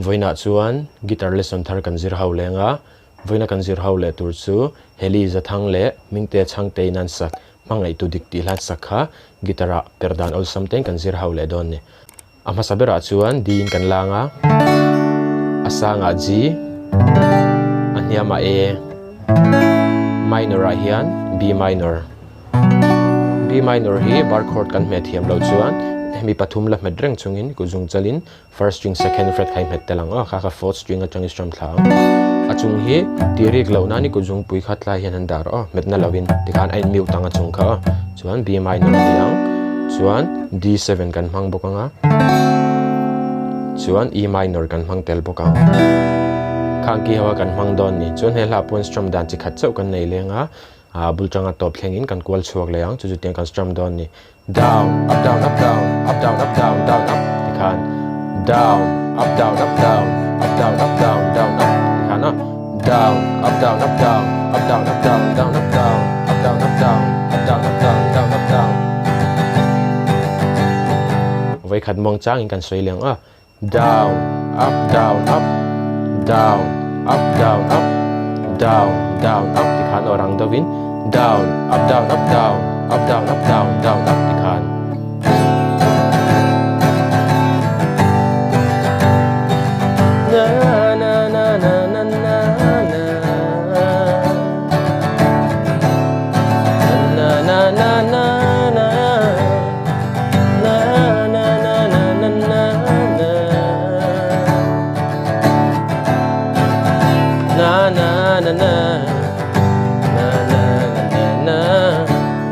voina chuan guitar lesson thar kan zir ho lenga voina kan zir ho le tur chu heli zathang le mingte changte nan sak mangai tu dik ti hlan sakha gitara perdan ol something kan zir ho le don ni ama sabera chuan din kan langa asanga g aniama a minor a hian b minor hi bar chord kan me thiam lo chuan mi pathum la medreng chungin ku jung chalin first string second fret khai met telang a kha fourth string atang strum thlang achung hi tirik lo na ni ku jung pui khat lai hian andar o met na lawin tikhan ai miu tang achung kha chuan b minor hiang chuan d7 kan hmang bokanga chuan e minor kan hmang tel boka khang ki hawa kan hmang don ni chuan he la pon strum dan chi khat chau kan nei lenga bulchanga top thlengin kan kwal chuak leang chu tiang kan strum don ni down up down up down up down up down down up tikhan down up down up down up down up down down up tikhan down up down up down up down up down down up down up down up down up down up down down up down vai khat mong chang in kan soi leang down up down up down up down up down down up tikhan orang dawin down up down up down up down up down down up tikhan na na na na na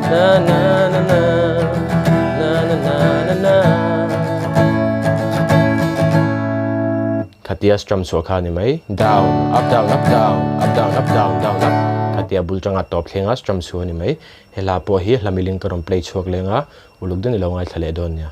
na na na na na na Khatia strum so kha ni mai down up down up down up down up down down up khatia bulchanga top thlenga strum so ni mai hela po hi hlamiling karom play chok lenga uluk den ilongai thale don nya